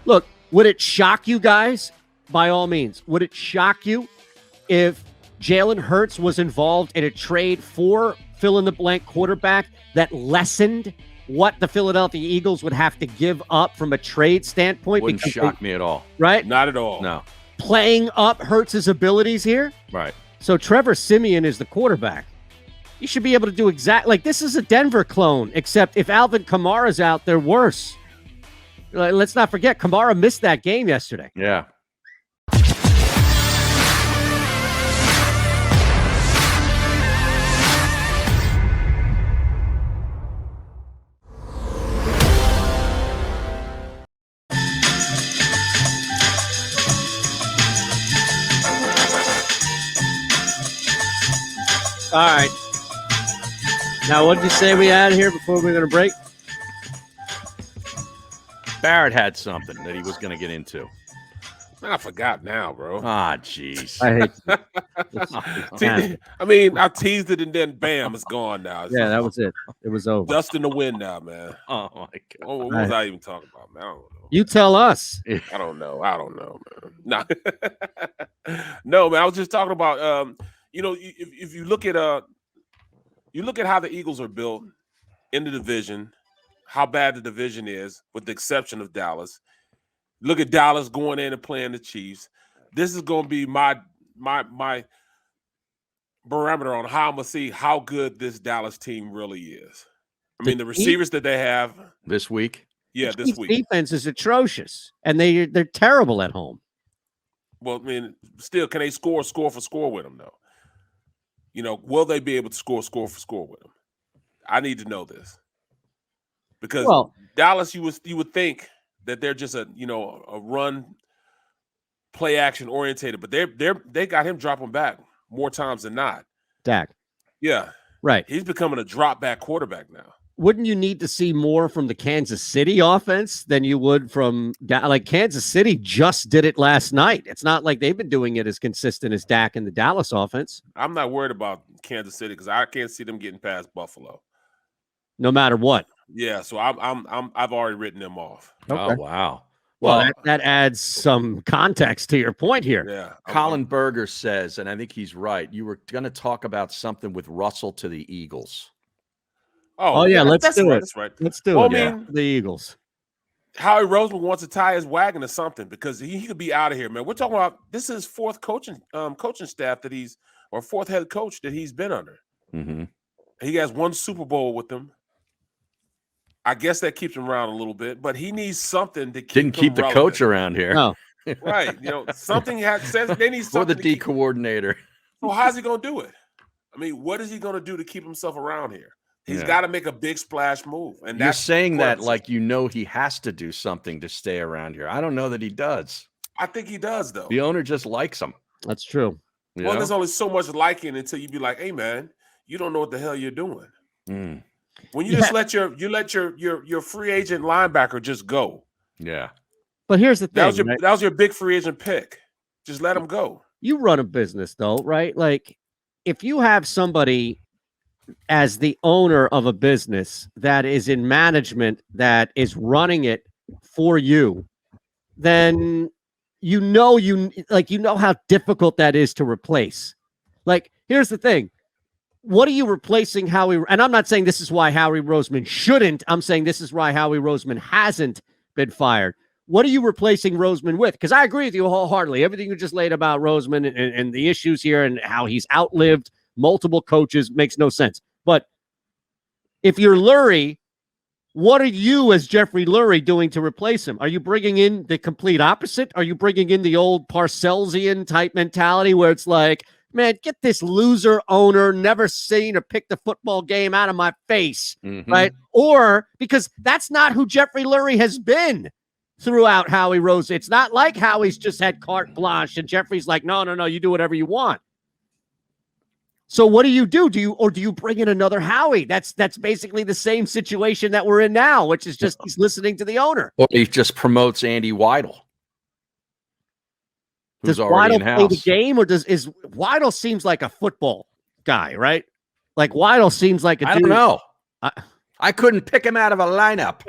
Look, would it shock you guys? By all means, would it shock you if Jalen Hurts was involved in a trade for fill-in-the-blank quarterback that lessened what the Philadelphia Eagles would have to give up from a trade standpoint? Wouldn't shock me at all. Right? Not at all. No. Playing up Hurts' abilities here? Right. So Trevor Siemian is the quarterback. You should be able to do exactly like this is a Denver clone, except if Alvin Kamara's out, they're worse. Let's not forget, Kamara missed that game yesterday. Yeah. All right. Now, what did you say we had here before we were going to break? Barrett had something that he was going to get into. I forgot now, bro. Ah, jeez. I hate I mean, I teased it and then bam, it's gone now. Yeah, that was it. It was over. Dust in the wind now, man. Oh, my God. What was I even talking about, man? I don't know. You tell us. I don't know, man. No, no, man. I was just talking about, if you look at how the Eagles are built in the division, how bad the division is, with the exception of Dallas. Look at Dallas going in and playing the Chiefs. This is going to be my barometer on how I'm going to see how good this Dallas team really is. I mean, the receivers that they have this week. Yeah, the this week. Defense is atrocious, and they're terrible at home. Well, I mean, still, can they score for score with them, though? Will they be able to score for score with them? I need to know this. Because Dallas, you would think that they're just a run play action orientated, but they got him dropping back more times than not. Dak. Yeah. Right. He's becoming a drop back quarterback now. Wouldn't you need to see more from the Kansas City offense than you would from Kansas City just did it last night? It's not like they've been doing it as consistent as Dak and the Dallas offense. I'm not worried about Kansas City because I can't see them getting past Buffalo. No matter what. Yeah, so I've already written them off. Okay. Oh, wow. Well, that adds some context to your point here. Yeah. Colin Berger says, and I think he's right, you were going to talk about something with Russell to the Eagles. Oh yeah, let's do it. That's right. Let's do it. I mean, the Eagles. Howie Roseman wants to tie his wagon to something because he could be out of here, man. We're talking about this is fourth coaching staff or fourth head coach that he's been under. Mm-hmm. He has one Super Bowl with them. I guess that keeps him around a little bit, but he needs something to keep the coach around here. No. Right. Something says they need something. Or the D coordinator. Well, how's he going to do it? I mean, what is he going to do to keep himself around here? He's got to make a big splash move. And you're saying that like he has to do something to stay around here. I don't know that he does. I think he does, though. The owner just likes him. That's true. Well, there's only so much liking until you be like, hey, man, you don't know what the hell you're doing. Mm. When you just let your free agent linebacker just go. Yeah. But here's the thing. That was your big free agent pick. Just let him go. You run a business, though, right? Like, if you have somebody as the owner of a business that is in management that is running it for you, then you know how difficult that is to replace. Like, here's the thing. What are you replacing Howie? And I'm not saying this is why Howie Roseman shouldn't. I'm saying this is why Howie Roseman hasn't been fired. What are you replacing Roseman with? Because I agree with you wholeheartedly. Everything you just laid about Roseman and the issues here and how he's outlived multiple coaches makes no sense. But if you're Lurie, what are you as Jeffrey Lurie doing to replace him? Are you bringing in the complete opposite? Are you bringing in the old Parcellsian type mentality where it's like, man, get this loser owner, never seen or picked a football game out of my face, right? Or because that's not who Jeffrey Lurie has been throughout Howie Rose. It's not like Howie's just had carte blanche and Jeffrey's like, no, you do whatever you want. So what do you do? Do you bring in another Howie? That's basically the same situation that we're in now, which is just he's listening to the owner. Or he just promotes Andy Weidel. Does Weidel play the game, or is Weidel seems like a football guy, right? Like Weidel seems like a dude. I don't know. I couldn't pick him out of a lineup.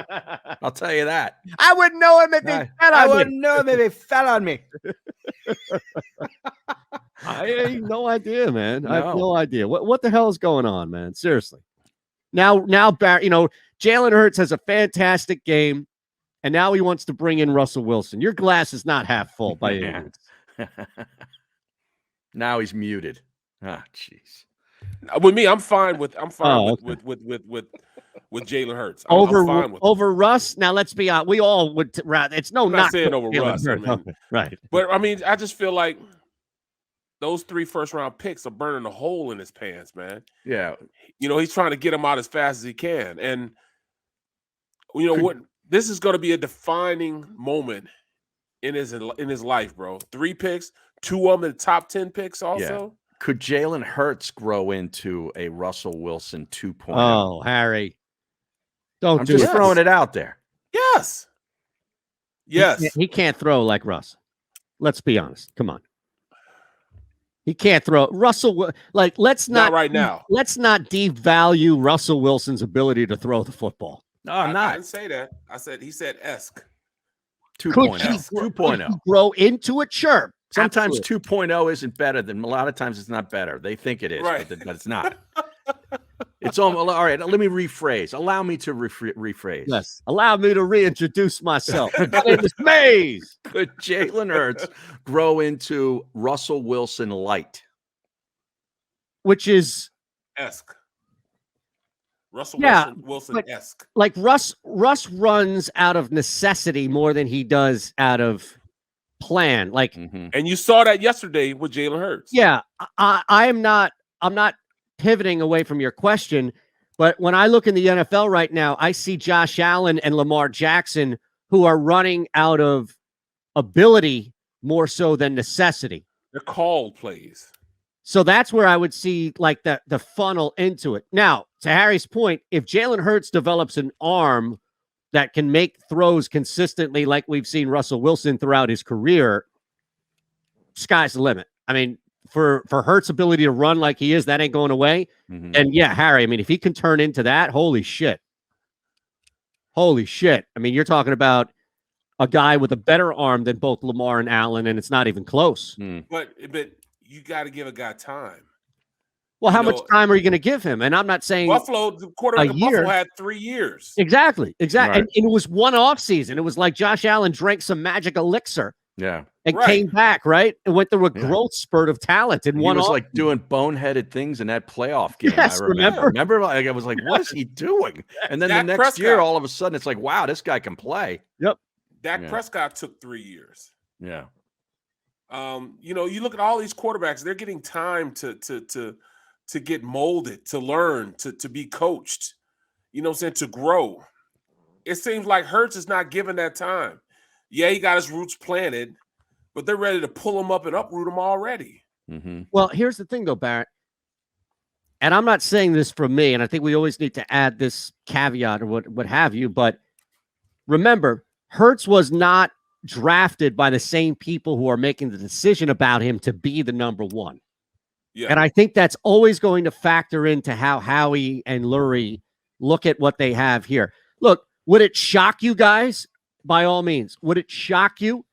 I'll tell you that. I wouldn't know him if he fell on I me. wouldn't know if he fell on me. I have no idea, man. I have No. no idea. What the hell is going on, man? Seriously. Now, Jalen Hurts has a fantastic game, and now he wants to bring in Russell Wilson. Your glass is not half full by any means. Now he's muted. Ah, jeez. With me, I'm fine with with Jalen Hurts. I'm fine with over Russ. Now let's be honest. We all would rather. It's no I'm not saying over Jalen Russ. Hurts. I mean, right. But I mean, I just feel like those 3 first-round picks are burning a hole in his pants, man. Yeah. He's trying to get them out as fast as he can, and what? This is going to be a defining moment in his life, bro. 3 picks, 2 of them in the top 10 picks. Also, Yeah. Could Jalen Hurts grow into a Russell Wilson 2.0? Oh, Harry, don't I'm do just it. throwing it out there. Yes. He can't throw like Russ. Let's be honest. Come on. He can't throw. Russell, let's not right now. Let's not devalue Russell Wilson's ability to throw the football. No, I'm not. I didn't say that. He said esque. 2.0. Could 2.0. he grow into a chirp? Sometimes Absolutely. 2.0 isn't better than a lot of times it's not better. They think it is, Right. but it's not. It's all right. Let me rephrase. Allow me to rephrase. Yes. Allow me to reintroduce myself. My name is Mays. Could Jalen Hurts grow into Russell Wilson light? Which is Esque. Russell Wilson esque. Like Russ runs out of necessity more than he does out of plan. Like, and you saw that yesterday with Jalen Hurts. Yeah, I'm not pivoting away from your question, but when I look in the NFL right now, I see Josh Allen and Lamar Jackson who are running out of ability more so than necessity. They're called plays. So that's where I would see like the funnel into it. Now, to Harry's point, if Jalen Hurts develops an arm that can make throws consistently like we've seen Russell Wilson throughout his career, sky's the limit. I mean, for Hurts' ability to run like he is, that ain't going away. And yeah, Harry, I mean, if he can turn into that, holy shit. Holy shit. I mean, you're talking about a guy with a better arm than both Lamar and Allen, and it's not even close. But you got to give a guy time. Well, how much time are you going to give him? And I'm not saying the quarterback of Buffalo had 3 years. Exactly. Right. And it was one off season. It was like Josh Allen drank some magic elixir. Yeah. And came back, right? And went through a growth spurt of talent in one. He was like doing boneheaded things in that playoff game. Yes, I remember, like, I was like, what is he doing? And then the next year, all of a sudden, it's like, wow, this guy can play. Yep. Dak Prescott took 3 years. Yeah. You look at all these quarterbacks, they're getting time to get molded, to learn, to be coached, to grow. It seems like Hurts is not given that time. Yeah, he got his roots planted, but they're ready to pull him up and uproot him already. Well, here's the thing, though, Barrett. And I'm not saying this from me, and I think we always need to add this caveat or what have you. But remember, Hurts was not drafted by the same people who are making the decision about him to be the number one. Yeah. And I think that's always going to factor into how Howie and Lurie look at what they have here. Look, would it shock you guys? By all means, would it shock you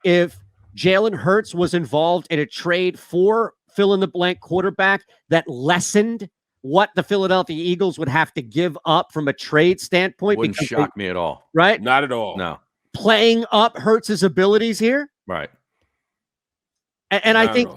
if Jalen Hurts was involved in a trade for fill-in-the-blank quarterback that lessened what the Philadelphia Eagles would have to give up from a trade standpoint? Wouldn't shock me at all. Right? Not at all. No. Playing up Hurts' abilities here? Right. And I think,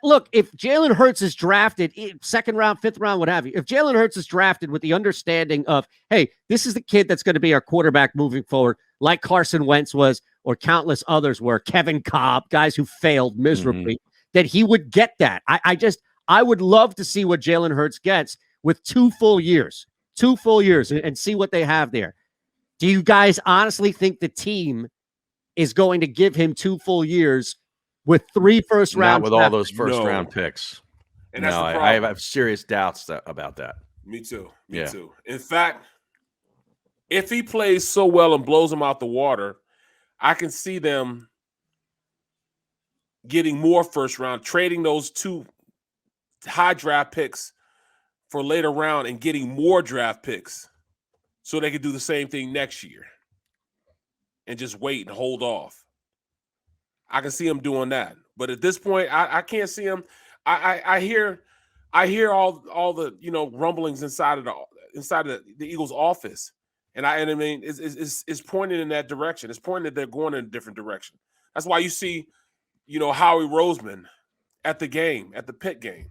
look, if Jalen Hurts is drafted, second round, fifth round, what have you, if Jalen Hurts is drafted with the understanding of, hey, this is the kid that's going to be our quarterback moving forward, like Carson Wentz was, or countless others were, Kevin Cobb, guys who failed miserably, that he would get that. I would love to see what Jalen Hurts gets with 2 full years, and see what they have there. Do you guys honestly think the team is going to give him 2 full years with 3 first round? Not with all those first round picks. And that's no, the I have serious doubts about that. Me too. Me too. In fact, if he plays so well and blows them out the water, I can see them getting more first round, trading those 2 high draft picks for later round and getting more draft picks so they could do the same thing next year and just wait and hold off. I can see him doing that. But at this point, I can't see him. I hear all the rumblings inside of the Eagles office. And I mean it's pointing in that direction. It's pointing that they're going in a different direction. That's why you see, Howie Roseman at the Pitt game.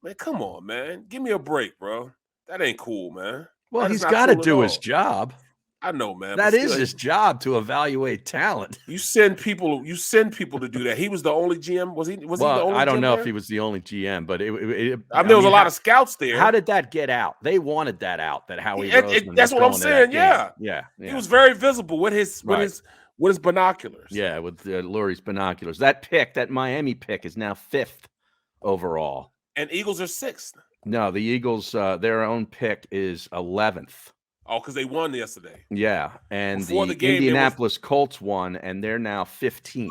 Man, come on, man. Give me a break, bro. That ain't cool, man. Well, he's got to do his job. I know, man. That is his job, to evaluate talent. You send people to do that. He was the only GM. Was he the only GM? I don't know there? if he was the only GM, but there was a lot of scouts there. How did that get out? They wanted that out, that Howie Roseman. That's what I'm saying. Yeah. He was very visible with his binoculars. Yeah, with Lurie's binoculars. That Miami pick is now 5th overall. And Eagles are 6th. No, the Eagles, their own pick is 11th. Oh, because they won yesterday. Yeah, and Before the game, Indianapolis Colts won, and they're now 15th.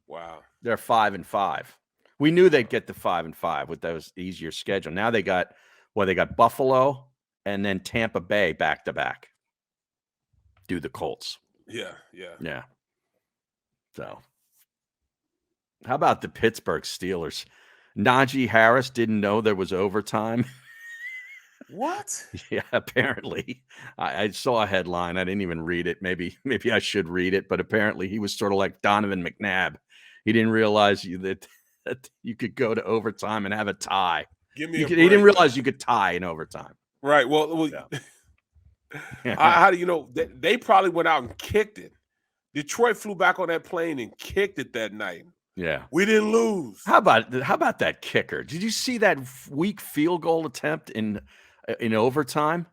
Wow. They're 5-5. We knew they'd get to 5-5 with those easier schedule. Now they got Buffalo and then Tampa Bay back to back. Do the Colts. Yeah. So, how about the Pittsburgh Steelers? Najee Harris didn't know there was overtime. What? Yeah, apparently. I saw a headline. I didn't even read it. Maybe I should read it, but apparently he was sort of like Donovan McNabb. He didn't realize that you could go to overtime and have a tie. He didn't realize you could tie in overtime. Right. Well yeah. How do you know? They probably went out and kicked it. Detroit flew back on that plane and kicked it that night. Yeah. We didn't lose. How about that kicker? Did you see that weak field goal attempt in overtime?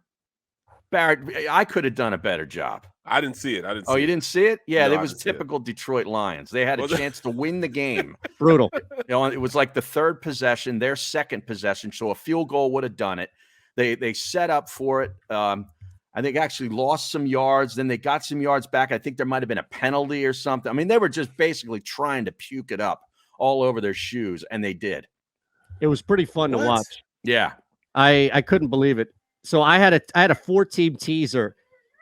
Barrett, I could have done a better job. I didn't see it. You didn't see it? Yeah, no, it was typical Detroit Lions. They had a chance to win the game. Brutal. It was like the third possession, their second possession, so a field goal would have done it. They set up for it. I think actually lost some yards. Then they got some yards back. I think there might have been a penalty or something. I mean, they were just basically trying to puke it up all over their shoes, and they did. It was pretty fun to watch. Yeah. I couldn't believe it. So I had a 4-team teaser,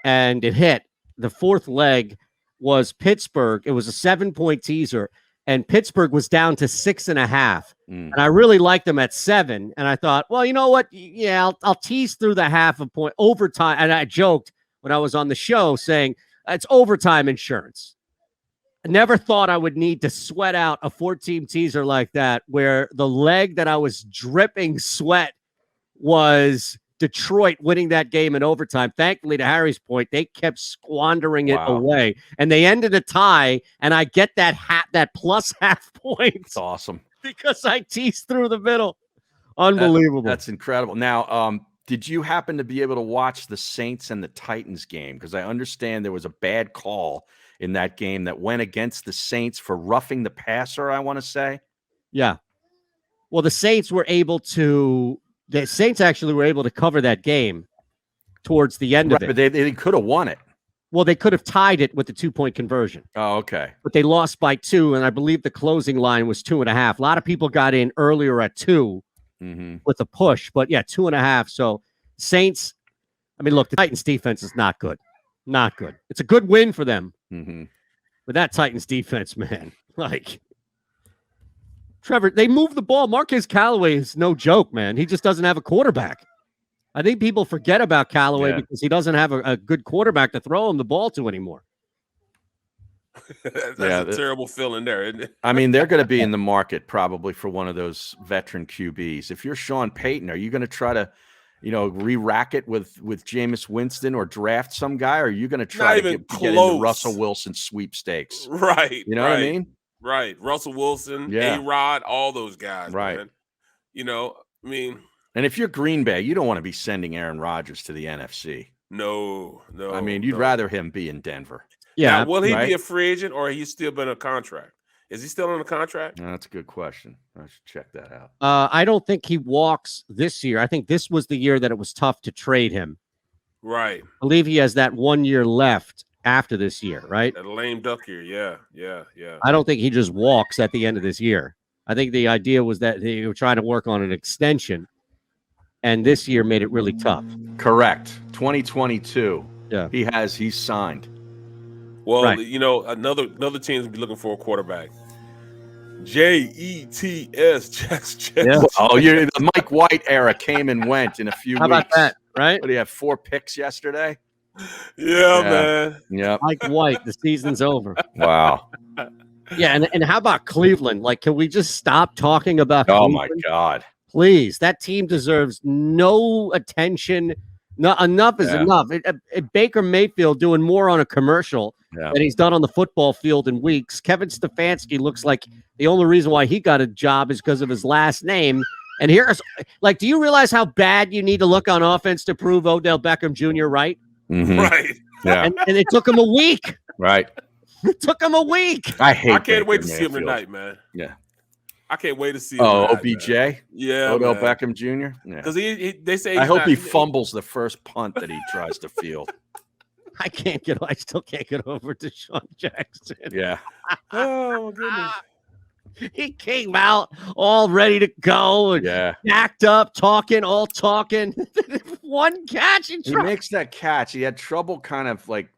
and it hit. The fourth leg was Pittsburgh. It was a 7-point teaser, and Pittsburgh was down to 6.5. And I really liked them at 7. And I thought, well, you know what? Yeah, I'll tease through the half a point overtime. And I joked when I was on the show saying it's overtime insurance. I never thought I would need to sweat out a 4-team teaser like that, where the leg that I was dripping sweat was Detroit winning that game in overtime. Thankfully, to Harry's point, they kept squandering it away, and they ended a tie. And I get that plus half point. It's awesome because I teased through the middle. Unbelievable. That's incredible. Now, did you happen to be able to watch the Saints and the Titans game? Because I understand there was a bad call in that game that went against the Saints for roughing the passer, I want to say. Yeah. Well, the Saints actually were able to cover that game towards the end of it. But they could have won it. Well, they could have tied it with the 2-point conversion. Oh, okay. But they lost by 2, and I believe the closing line was 2.5. A lot of people got in earlier at 2 with a push, but yeah, 2.5. So Saints, I mean, look, the Titans defense is not good. Not good. It's a good win for them. But that Titans defense, man, like Trevor, they move the ball. Marquez Callaway is no joke, man. He just doesn't have a quarterback. I think people forget about Callaway because he doesn't have a good quarterback to throw him the ball to anymore. That's a terrible feeling there, isn't it? I mean, they're going to be in the market probably for one of those veteran QBs. If you're Sean Payton, are you going to try to, re-rack it with Jameis Winston or draft some guy? Or are you going to try to get into Russell Wilson sweepstakes? Right. You know what I mean? Right. Russell Wilson, A-Rod, all those guys. Right. Man. And if you're Green Bay, you don't want to be sending Aaron Rodgers to the NFC. No. I mean, you'd rather him be in Denver. Yeah. Now, will he be a free agent, or he's still been a contract? Is he still on a contract? No, that's a good question. I should check that out. I don't think he walks this year. I think this was the year that it was tough to trade him. Right. I believe he has that 1 year left after this year, right? That lame duck year. Yeah. I don't think he just walks at the end of this year. I think the idea was that they were trying to work on an extension. and this year made it really tough. Correct. 2022. Yeah. He's signed. Well, Right. another team's be looking for a quarterback. JETS, Jets. Yeah. Oh, the Mike White era came and went in a few How weeks. about that, right? What do you have, 4 picks yesterday? Yeah, man. Yep. Mike White, the season's over. Wow. Yeah, and how about Cleveland? Like, can we just stop talking about Oh, Cleveland? my God. Please, that team deserves no attention. No, enough is enough. Baker Mayfield doing more on a commercial than he's done on the football field in weeks. Kevin Stefanski looks like the only reason why he got a job is because of his last name. And here's, like, do you realize how bad you need to look on offense to prove Odell Beckham Jr. right? Mm-hmm. Right. Yeah. And it took him a week. Right. It took him a week. I can't wait to see him tonight, man. Yeah. I can't wait to see him. Oh, tonight, OBJ? Man. Yeah. Odell man. Beckham Jr.? Yeah. Because they say I hope he fumbles the first punt that he tries to field. I still can't get over Deshaun Jackson. Yeah. Oh, my goodness. He came out all ready to go and backed up, all talking. One catch. He makes that catch. He had trouble kind of like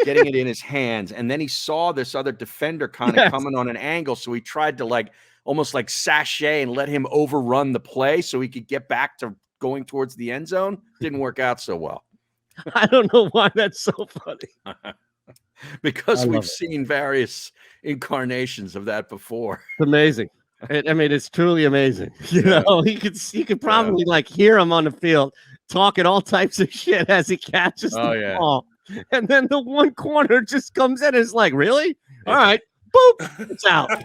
getting it in his hands. And then he saw this other defender kind of coming on an angle. So he tried to almost like sashay and let him overrun the play so he could get back to going towards the end zone. Didn't work out so well. I don't know why that's so funny. Because we've seen various incarnations of that before. It's amazing. It's truly amazing. You know, you could probably hear him on the field talking all types of shit as he catches the ball. And then the one corner just comes in and is like, really? All right. Boop. It's out.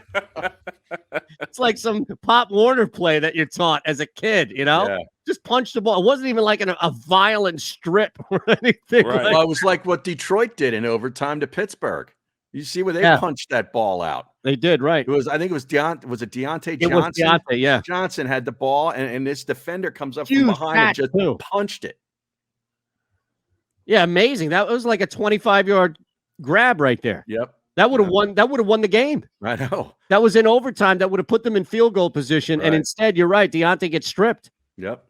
It's like some Pop Warner play that you're taught as a kid, you know? Yeah. Just punch the ball. It wasn't even like a violent strip or anything. Right. Well, it was like what Detroit did in overtime to Pittsburgh. You see where they punched that ball out. They did, right. I think it was Deontay Johnson? It was Deontay, yeah. Johnson had the ball, and this defender comes up Huge from behind and just punched it. Yeah, amazing. That was like a 25-yard grab right there. Yep. That would have won. That would have won the game. I know. That was in overtime. That would have put them in field goal position. Right. And instead, you're right. Deontay gets stripped. Yep.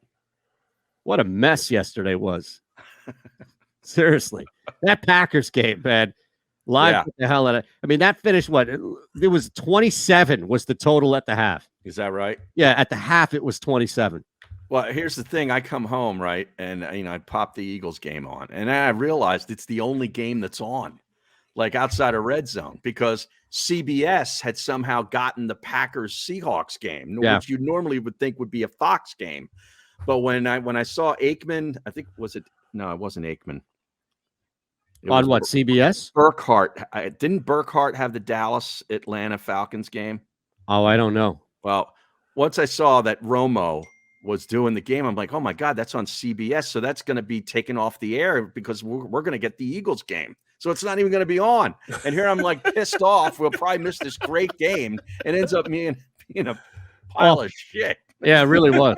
What a mess yesterday was. Seriously, that Packers game, man. Put the hell out of. I mean, that finished what? It was 27 was the total at the half. Is that right? Yeah, at the half it was 27. Well, here's the thing. I come home, right, and I pop the Eagles game on, and I realized it's the only game that's on, like outside of red zone, because CBS had somehow gotten the Packers Seahawks game, which you normally would think would be a Fox game. But when I saw Aikman, I think it wasn't Aikman. On what, CBS? Burkhart. Didn't Burkhart have the Dallas Atlanta Falcons game? Oh, I don't know. Well, once I saw that Romo was doing the game, I'm like, oh my God, that's on CBS. So that's going to be taken off the air because we're going to get the Eagles game. So it's not even going to be on. And here I'm like pissed off. We'll probably miss this great game. And ends up being a pile of shit. Yeah, it really was.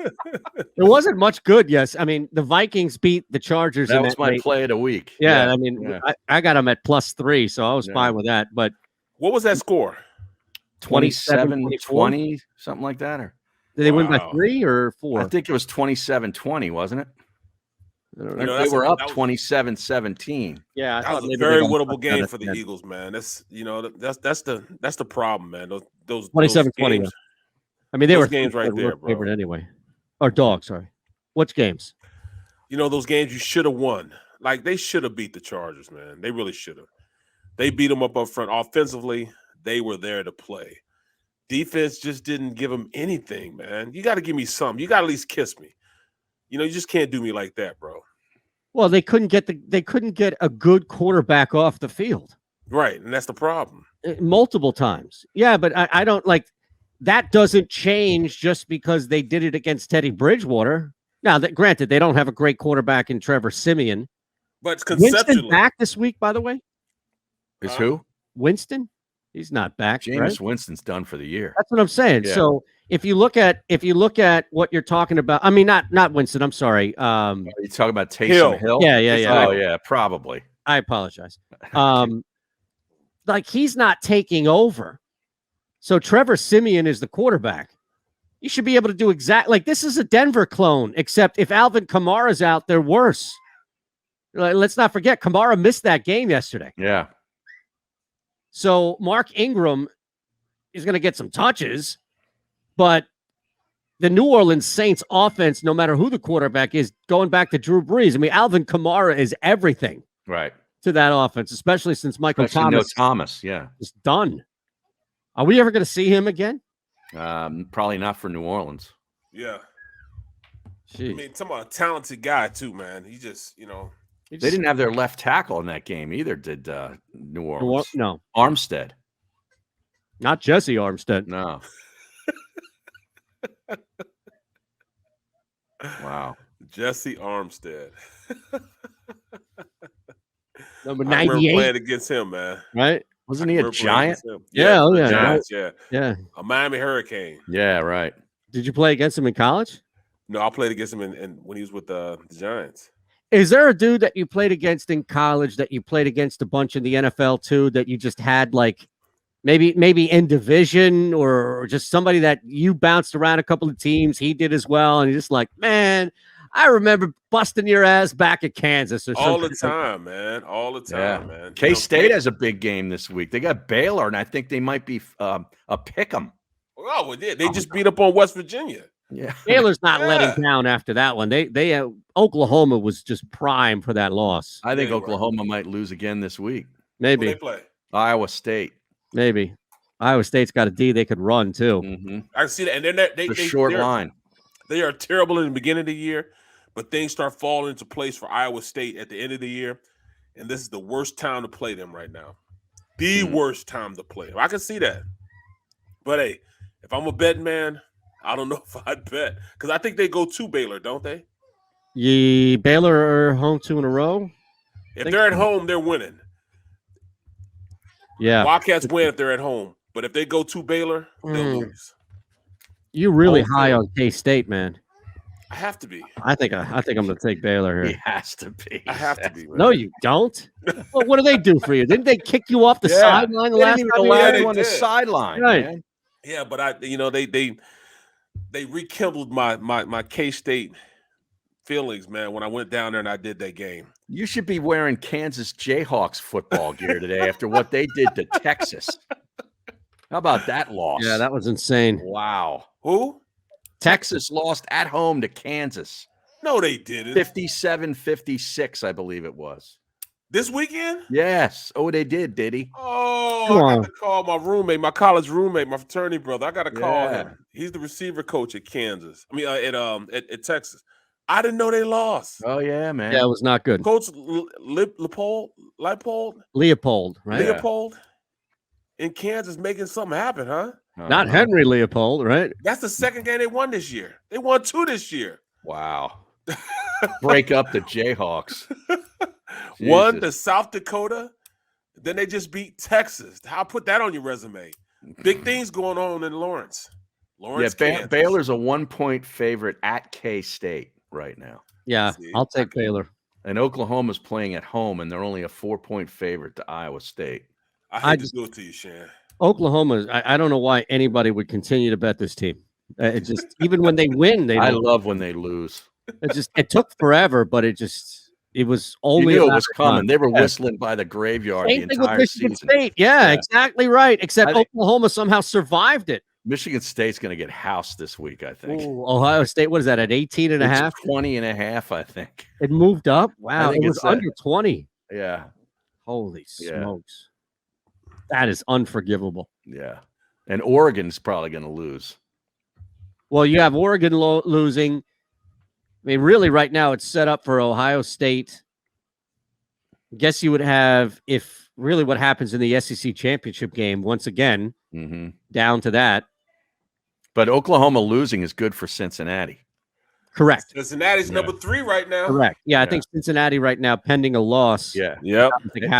There wasn't much good. Yes. I mean, the Vikings beat the Chargers. That was my play of the week. Yeah. I mean, I got them at +3, so I was fine with that. But what was that score? 27-20, something like that. Or did they win by 3 or 4? I think it was 27-20, wasn't it? They were up 27-17. Yeah, that was a very winnable game for the Eagles, man. That's the problem, man. Those 27-20. I mean, they were games right there, bro. Favorite anyway, or dog. Sorry, which games? Those games you should have won. Like they should have beat the Chargers, man. They really should have. They beat them up front offensively. They were there to play. Defense just didn't give them anything, man. You got to give me something. You got to at least kiss me. You just can't do me like that, bro. Well, they couldn't get a good quarterback off the field. Right, and that's the problem. Multiple times. Yeah, but I don't like that doesn't change just because they did it against Teddy Bridgewater. Now, granted, they don't have a great quarterback in Trevor Siemian. But conceptually, Winston back this week, by the way? Is who? Winston? He's not back. Jameis Winston's done for the year. That's what I'm saying. Yeah. So if you look at what you're talking about, I mean, not Winston. I'm sorry. You talking about Taysom Hill? Yeah. Oh yeah, probably. I apologize. Like he's not taking over. So Trevor Siemian is the quarterback. You should be able to do like this is a Denver clone, except if Alvin Kamara's out, they're worse. Let's not forget, Kamara missed that game yesterday. Yeah. So Mark Ingram is going to get some touches, but the New Orleans Saints offense, no matter who the quarterback is, going back to Drew Brees, I mean, Alvin Kamara is everything to that offense, especially since Michael Thomas is done. Are we ever going to see him again? Probably not for New Orleans. Yeah. Jeez. I mean, talking about a talented guy too, man. He just, they didn't have their left tackle in that game either, did New Orleans? No. Armstead. Not Jesse Armstead. No. Wow. Jesse Armstead. Number 98. I remember playing against him, man. Right? Wasn't he a Giant? Yeah, oh, yeah. Giants, yeah. A Miami Hurricane. Yeah, right. Did you play against him in college? No, I played against him when he was with the Giants. Is there a dude that you played against in college that you played against a bunch in the NFL too that you just had like maybe in division or just somebody that you bounced around a couple of teams, he did as well, and you're just like, man, I remember busting your ass back at Kansas or something. All the time, man. All the time, man. K-State has a big game this week. They got Baylor, and I think they might be a pick 'em. Oh, well, yeah, they just beat up on West Virginia. Yeah, Baylor's not letting down after that one. They Oklahoma was just prime for that loss. I think Oklahoma might lose again this week. Maybe who they play? Iowa State. Maybe Iowa State's got a D they could run too. Mm-hmm. I can see that, and then they short line. They are terrible in the beginning of the year, but things start falling into place for Iowa State at the end of the year, and this is the worst time to play them right now. The worst time to play them. I can see that, but hey, if I'm a betting man, I don't know if I'd bet because I think they go to Baylor, don't they? Baylor are home 2 in a row. If they're at home, they're winning. Yeah, Wildcats win if they're at home, but if they go to Baylor, they'll lose. You really high on K-State, man. I have to be. I think I'm going to take Baylor here. He has to be. I have to be. Man. No, you don't. Well, what do they do for you? Didn't they kick you off the sideline the last time? They on the sideline, right? Man. Yeah, but they rekindled my K-State feelings, man, when I went down there and I did that game. You should be wearing Kansas Jayhawks football gear today after what they did to Texas. How about that loss? Yeah, that was insane. Wow. Who? Texas lost at home to Kansas. No, they didn't. 57-56, I believe it was. This weekend? Yes. Oh, they did he? Oh, I got to call my roommate, my college roommate, my fraternity brother. I got to call him. He's the receiver coach at Kansas. I mean, at Texas. I didn't know they lost. Oh, yeah, man. Yeah, it was not good. Coach Leopold, right? Leopold in Kansas making something happen, huh? Not Henry Leopold, right? That's the second game they won this year. They won 2 this year. Wow. Break up the Jayhawks. One to South Dakota. Then they just beat Texas. How put that on your resume? Big things going on in Lawrence. Baylor's a 1-point favorite at K-State right now. Yeah, I'll take Baylor. And Oklahoma's playing at home, and they're only a 4-point favorite to Iowa State. I hate to do it to you, Shan. Oklahoma, I don't know why anybody would continue to bet this team. It just even when they win, I love when they lose. It took forever, but it was only it was coming. They were whistling by the graveyard the entire season. State. Yeah, exactly right. Except Oklahoma somehow survived it. Michigan State's going to get housed this week, I think. Ooh, Ohio State, what is that, at 18 and a half? 20 and a half, I think. It moved up? Wow, it was under 20. Yeah. Holy smokes. That is unforgivable. Yeah. And Oregon's probably going to lose. Well, you have Oregon losing. I mean, really, right now, it's set up for Ohio State. I guess you would have, if really what happens in the SEC championship game, once again, down to that. But Oklahoma losing is good for Cincinnati. Correct. Cincinnati's number 3 right now. Correct. Yeah, I think Cincinnati right now, pending a loss. Yeah. Yep.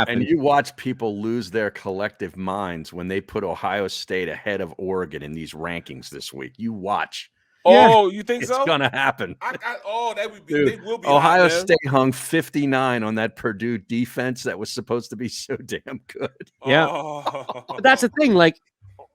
And you watch people lose their collective minds when they put Ohio State ahead of Oregon in these rankings this week. You watch. Oh, you think so? It's going to happen. That would be. Dude, they will be. Ohio State hung 59 on that Purdue defense that was supposed to be so damn good. Yeah. But that's the thing. Like,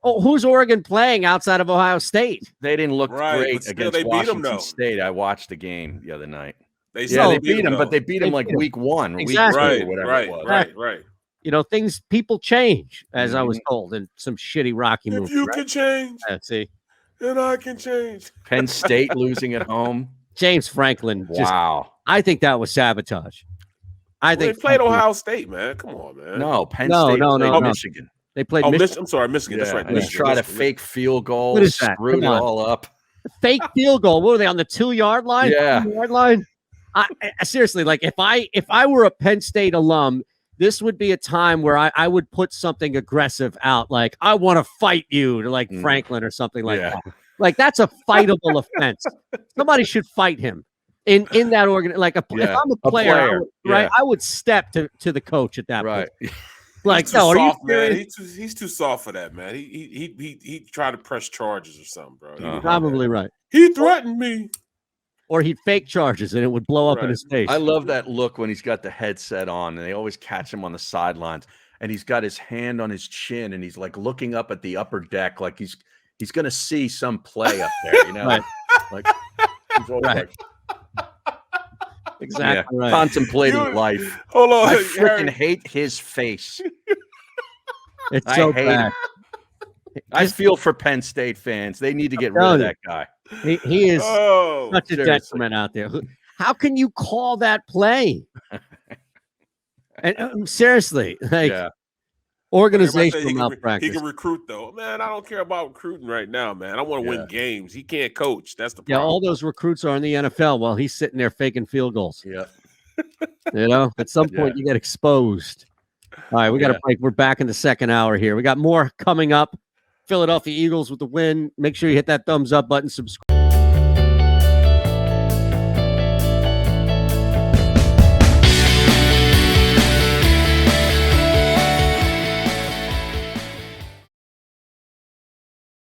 Oh, who's Oregon playing outside of Ohio State? They didn't look great still, against Washington State. I watched the game the other night. They beat them, but they beat them like week 1, exactly. week 2, or whatever it was. Right. You know, people change, as I was told in some shitty Rocky movie. If you can change, see, then I can change. Penn State losing at home. James Franklin. Wow. I think that was sabotage. I think they played Ohio State, man. Come on, man. No, Penn State played Michigan. They played Michigan. I'm sorry, Michigan. Yeah, That's right. Michigan. Tried a fake field goal. What is that? Screwed it all up. Fake field goal. What were they on the 2-yard line? Yeah. 2-yard line. I seriously, like if I were a Penn State alum, this would be a time where I would put something aggressive out, like I want to fight you to like Franklin or something like that. Like that's a fightable offense. Somebody should fight him in that organ. Like if I'm a player, I would step to the coach at that point. Like, no, are you serious? He's too soft for that, man. He tried to press charges or something, bro. Probably right. He threatened me. Or he'd fake charges and it would blow up in his face. I love that look when he's got the headset on, and they always catch him on the sidelines, and he's got his hand on his chin, and he's like looking up at the upper deck, like he's gonna see some play up there, you know, like he's always like. Exactly right. Contemplating life. Hold on. I freaking hate his face. It's so bad. I feel for Penn State fans. They need to get rid of that guy. He is such a detriment out there. How can you call that play? And seriously, like organizational malpractice. He can recruit though, man. I don't care about recruiting right now, man. I want to win games. He can't coach. That's the problem. Yeah, all those recruits are in the NFL while he's sitting there faking field goals. Yeah, you know, at some point you get exposed. All right, we got a break. We're back in the second hour here. We got more coming up. Philadelphia Eagles with the win. Make sure you hit that thumbs up button. Subscribe.